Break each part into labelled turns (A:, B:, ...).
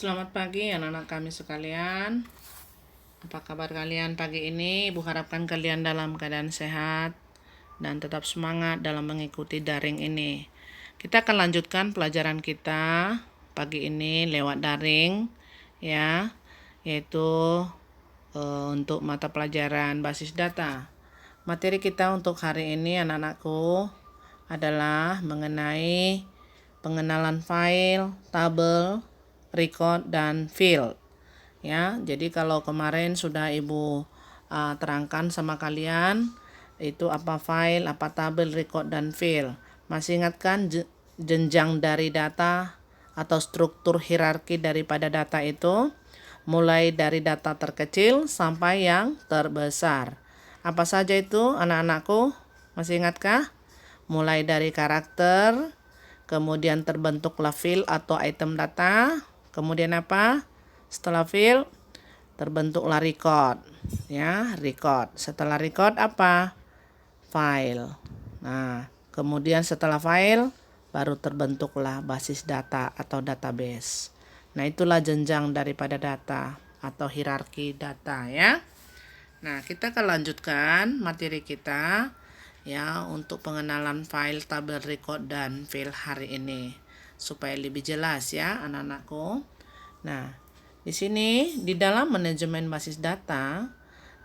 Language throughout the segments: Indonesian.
A: Selamat pagi anak-anak kami sekalian. Apa kabar kalian pagi ini? Ibu harapkan kalian dalam keadaan sehat dan tetap semangat dalam mengikuti daring ini. Kita akan lanjutkan pelajaran kita pagi ini lewat daring ya, yaitu untuk mata pelajaran basis data. Materi kita untuk hari ini anak-anakku adalah mengenai pengenalan file, tabel, record, dan field. Ya, jadi kalau kemarin sudah Ibu terangkan sama kalian itu apa file, apa tabel, record, dan field. Masih ingatkan jenjang dari data atau struktur hierarki daripada data itu, mulai dari data terkecil sampai yang terbesar. Apa saja itu anak-anakku? Masih ingatkah? Mulai dari karakter, kemudian terbentuklah field atau item data, kemudian apa? Setelah field terbentuklah record, ya, record. Setelah record apa? File. Nah, kemudian setelah file baru terbentuklah basis data atau database. Nah, itulah jenjang daripada data atau hierarki data ya. Nah, kita akan lanjutkan materi kita ya untuk pengenalan file, tabel, record, dan field hari ini supaya lebih jelas ya anak-anakku. Nah, di sini di dalam manajemen basis data,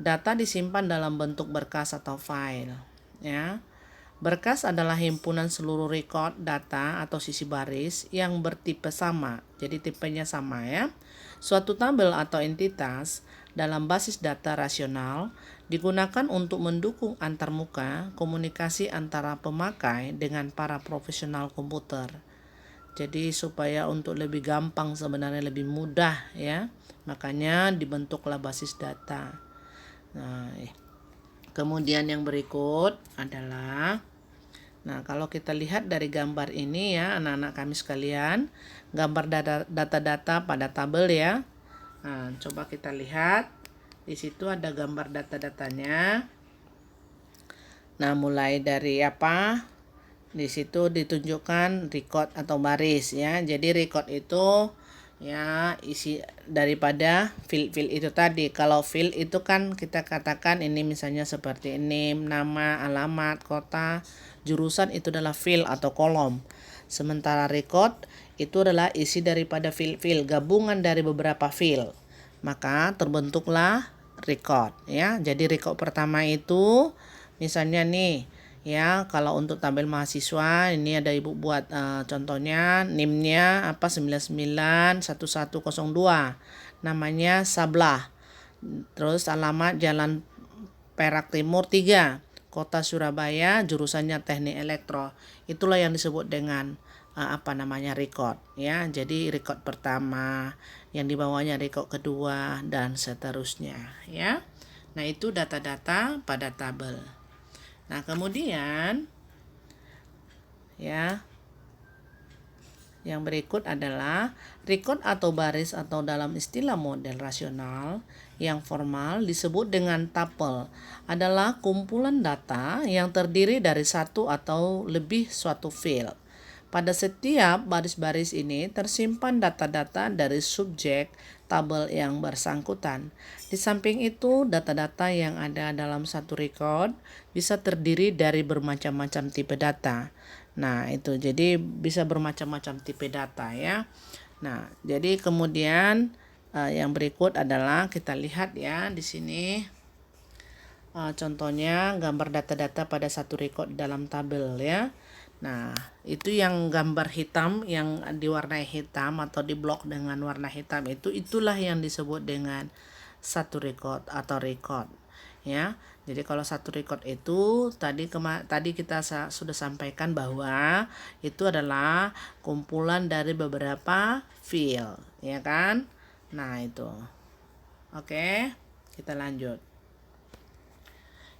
A: data disimpan dalam bentuk berkas atau file ya. Berkas adalah himpunan seluruh record data atau sisi baris yang bertipe sama. Jadi tipenya sama ya. Suatu tabel atau entitas dalam basis data rasional digunakan untuk mendukung antarmuka komunikasi antara pemakai dengan para profesional komputer. Jadi supaya untuk lebih gampang, sebenarnya lebih mudah ya. Makanya dibentuklah basis data. Nah, kemudian yang berikut adalah, nah kalau kita lihat dari gambar ini ya anak-anak kami sekalian, gambar data-data pada tabel ya. Nah, coba kita lihat. Di situ ada gambar data-datanya. Nah, mulai dari apa? Di situ ditunjukkan record atau baris ya. Jadi record itu ya isi daripada field itu tadi. Kalau field itu kan kita katakan ini misalnya seperti name, nama, alamat, kota, jurusan, itu adalah field atau kolom. Sementara record itu adalah isi daripada field gabungan dari beberapa field. Maka terbentuklah record ya. Jadi record pertama itu misalnya nih ya, kalau untuk tabel mahasiswa ini ada Ibu buat contohnya NIM-nya apa 991102. Namanya Sablah. Terus alamat Jalan Perak Timur 3, Kota Surabaya, jurusannya Teknik Elektro. Itulah yang disebut dengan record ya. Jadi record pertama, yang di bawahnya record kedua, dan seterusnya ya. Nah, itu data-data pada tabel. Nah, kemudian ya yang berikut adalah record atau baris atau dalam istilah model rasional yang formal disebut dengan tupel. Adalah kumpulan data yang terdiri dari satu atau lebih suatu field. Pada setiap baris-baris ini tersimpan data-data dari subjek tabel yang bersangkutan. Di samping itu, data-data yang ada dalam satu record bisa terdiri dari bermacam-macam tipe data. Nah, itu jadi bisa bermacam-macam tipe data ya. Nah, jadi kemudian yang berikut adalah kita lihat ya di sini. Contohnya gambar data-data pada satu record dalam tabel ya. Nah, itu yang gambar hitam yang diwarnai hitam atau diblok dengan warna hitam itulah yang disebut dengan satu record atau record ya. Jadi kalau satu record itu tadi kita sudah sampaikan bahwa itu adalah kumpulan dari beberapa field ya kan. Nah, itu. Oke, kita lanjut.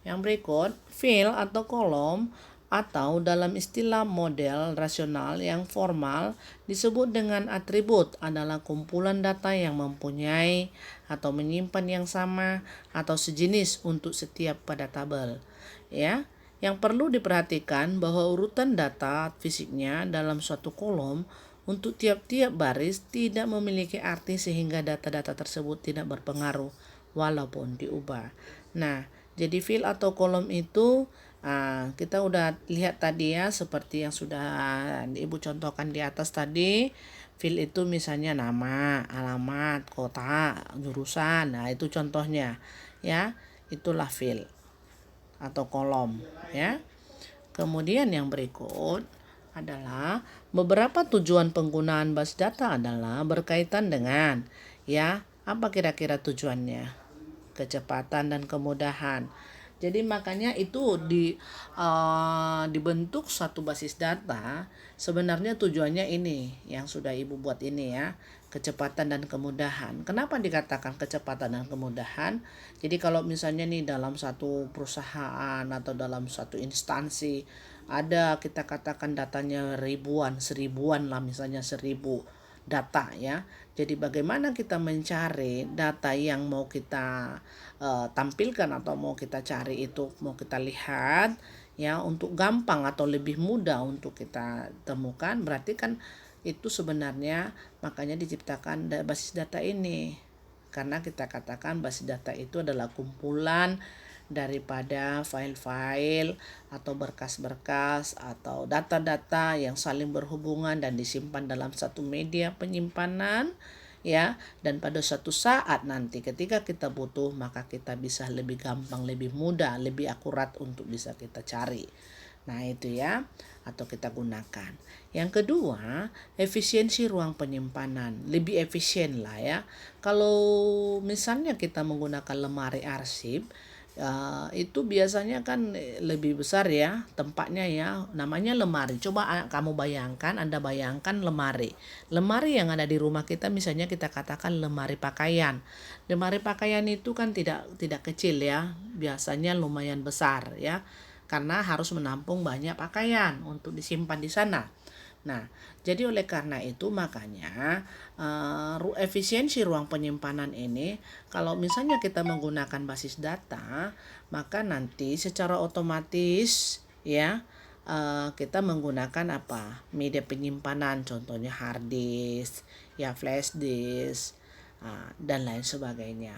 A: Yang berikut, field atau kolom atau dalam istilah model rasional yang formal disebut dengan atribut adalah kumpulan data yang mempunyai atau menyimpan yang sama atau sejenis untuk setiap pada tabel. Ya, yang perlu diperhatikan bahwa urutan data fisiknya dalam suatu kolom Untuk tiap-tiap baris tidak memiliki arti sehingga data-data tersebut tidak berpengaruh walaupun diubah. Nah, jadi fill atau kolom itu kita udah lihat tadi ya, seperti yang sudah Ibu contohkan di atas tadi. Fill itu misalnya nama, alamat, kota, jurusan. Nah, itu contohnya ya. Itulah fill atau kolom ya. Kemudian yang berikut adalah beberapa tujuan penggunaan basis data adalah berkaitan dengan ya, apa kira-kira tujuannya? Kecepatan dan kemudahan. Jadi makanya itu dibentuk satu basis data, sebenarnya tujuannya ini yang sudah Ibu buat ini ya, kecepatan dan kemudahan. Kenapa dikatakan kecepatan dan kemudahan? Jadi kalau misalnya nih dalam satu perusahaan atau dalam satu instansi ada, kita katakan datanya ribuan, seribuan lah, misalnya 1000 data ya. Jadi bagaimana kita mencari data yang mau kita tampilkan atau mau kita cari itu, mau kita lihat ya, untuk gampang atau lebih mudah untuk kita temukan, berarti kan itu sebenarnya makanya diciptakan basis data ini. Karena kita katakan basis data itu adalah kumpulan daripada file-file atau berkas-berkas atau data-data yang saling berhubungan dan disimpan dalam satu media penyimpanan ya, dan pada suatu saat nanti ketika kita butuh maka kita bisa lebih gampang, lebih mudah, lebih akurat untuk bisa kita cari. Nah itu ya, atau kita gunakan. Yang kedua, efisiensi ruang penyimpanan. Lebih efisien lah ya. Kalau misalnya kita menggunakan lemari arsip, itu biasanya kan lebih besar ya tempatnya ya, namanya lemari. Coba kamu bayangkan, Anda bayangkan lemari yang ada di rumah kita, misalnya kita katakan lemari pakaian. Lemari pakaian itu kan tidak kecil ya, biasanya lumayan besar ya, karena harus menampung banyak pakaian untuk disimpan di sana. Nah, jadi oleh karena itu makanya efisiensi ruang penyimpanan ini, kalau misalnya kita menggunakan basis data, maka nanti secara otomatis ya kita menggunakan apa? Media penyimpanan, contohnya hard disk, ya flash disk, dan lain sebagainya.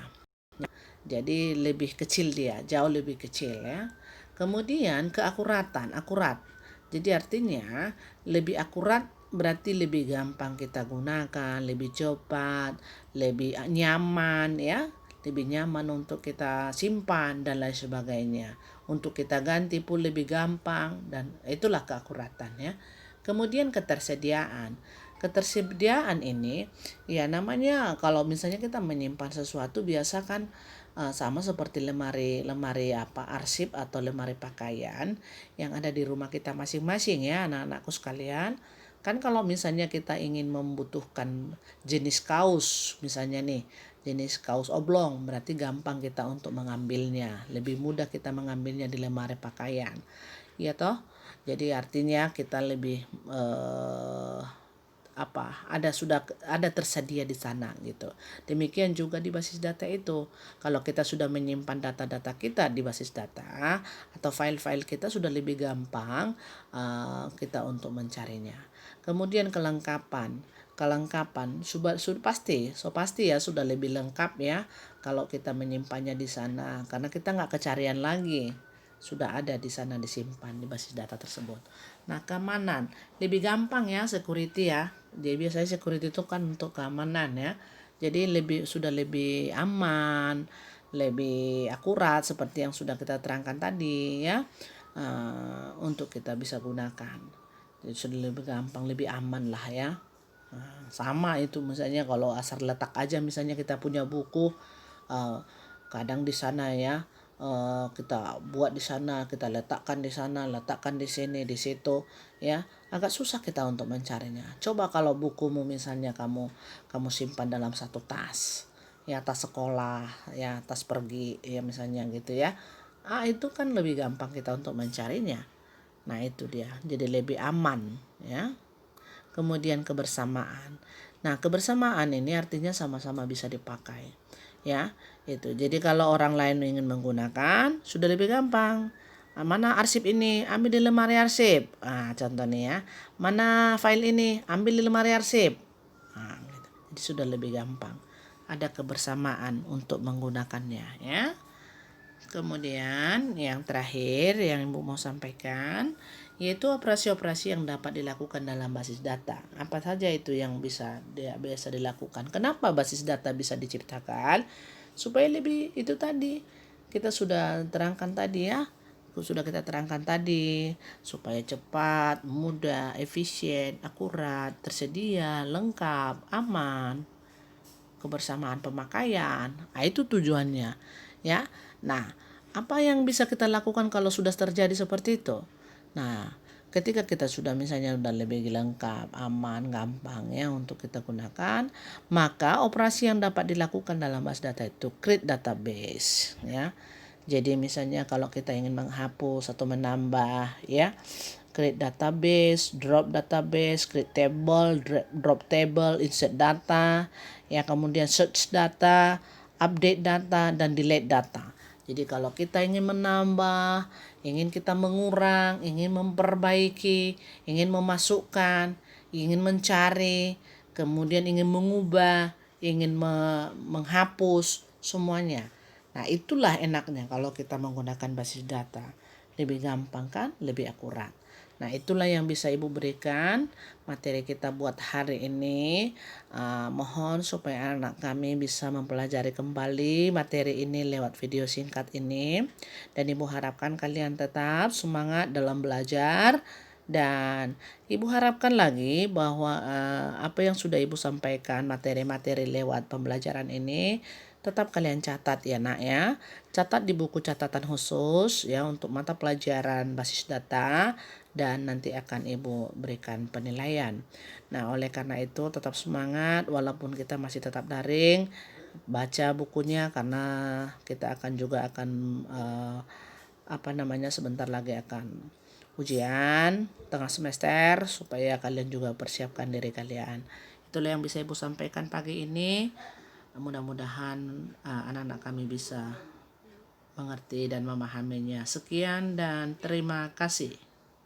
A: Jadi lebih kecil dia, jauh lebih kecil ya. Kemudian keakuratan, akurat. Jadi artinya lebih akurat berarti lebih gampang kita gunakan, lebih cepat, lebih nyaman ya, lebih nyaman untuk kita simpan dan lain sebagainya. Untuk kita ganti pun lebih gampang, dan itulah keakuratan ya. Kemudian ketersediaan. Ketersediaan ini ya namanya, kalau misalnya kita menyimpan sesuatu biasa kan sama seperti lemari arsip atau lemari pakaian yang ada di rumah kita masing-masing ya, anak-anakku sekalian. Kan kalau misalnya kita ingin membutuhkan jenis kaos, misalnya nih jenis kaos oblong, berarti gampang kita untuk mengambilnya, lebih mudah kita mengambilnya di lemari pakaian ya toh. Jadi artinya kita lebih ada tersedia di sana gitu. Demikian juga di basis data itu. Kalau kita sudah menyimpan data-data kita di basis data atau file-file kita, sudah lebih gampang kita untuk mencarinya. Kemudian kelengkapan pasti ya sudah lebih lengkap ya kalau kita menyimpannya di sana, karena kita nggak kecarian lagi, sudah ada di sana disimpan di basis data tersebut. Nah, keamanan lebih gampang ya, security ya. Jadi biasanya security itu kan untuk keamanan ya. Jadi sudah lebih aman, lebih akurat seperti yang sudah kita terangkan tadi ya. Untuk kita bisa gunakan. Jadi sudah lebih gampang, lebih aman lah ya. Sama itu misalnya kalau asal letak aja, misalnya kita punya buku, kadang di sana ya, kita buat di sana, kita letakkan di sana, letakkan di sini, di situ ya, agak susah kita untuk mencarinya. Coba kalau bukumu misalnya kamu simpan dalam satu tas ya, tas sekolah ya, tas pergi ya misalnya gitu ya, itu kan lebih gampang kita untuk mencarinya. Nah itu dia, jadi lebih aman ya. Kemudian kebersamaan. Nah, kebersamaan ini artinya sama-sama bisa dipakai. Ya, itu. Jadi kalau orang lain ingin menggunakan, sudah lebih gampang. Mana arsip ini? Ambil di lemari arsip. Contohnya ya. Mana file ini? Ambil di lemari arsip. Gitu. Jadi sudah lebih gampang. Ada kebersamaan untuk menggunakannya ya. Kemudian yang terakhir yang Ibu mau sampaikan yaitu operasi-operasi yang dapat dilakukan dalam basis data. Apa saja itu yang bisa dilakukan? Kenapa basis data bisa diciptakan? Supaya lebih itu tadi kita sudah terangkan tadi ya. Sudah kita terangkan tadi supaya cepat, mudah, efisien, akurat, tersedia, lengkap, aman, kebersamaan pemakaian. Itu tujuannya ya. Nah, apa yang bisa kita lakukan kalau sudah terjadi seperti itu? Nah, ketika kita sudah misalnya sudah lebih lengkap, aman, gampang ya untuk kita gunakan, maka operasi yang dapat dilakukan dalam basis data itu create database ya. Jadi misalnya kalau kita ingin menghapus atau menambah ya, create database, create table, drop table, insert data, ya kemudian search data, update data, dan delete data. Jadi kalau kita ingin menambah, ingin kita mengurang, ingin memperbaiki, ingin memasukkan, ingin mencari, kemudian ingin mengubah, ingin menghapus, semuanya. Nah, itulah enaknya kalau kita menggunakan basis data. Lebih gampang kan? Lebih akurat. Nah, itulah yang bisa Ibu berikan materi kita buat hari ini. Mohon supaya anak kami bisa mempelajari kembali materi ini lewat video singkat ini. Dan Ibu harapkan kalian tetap semangat dalam belajar. Dan Ibu harapkan lagi bahwa apa yang sudah Ibu sampaikan materi-materi lewat pembelajaran ini tetap kalian catat ya nak ya. Catat di buku catatan khusus ya untuk mata pelajaran basis data dan nanti akan Ibu berikan penilaian. Nah, oleh karena itu tetap semangat walaupun kita masih tetap daring, baca bukunya karena kita akan juga akan sebentar lagi akan ujian tengah semester supaya kalian juga persiapkan diri kalian. Itulah yang bisa Ibu sampaikan pagi ini. Mudah-mudahan anak-anak kami bisa mengerti dan memahaminya. Sekian dan terima kasih.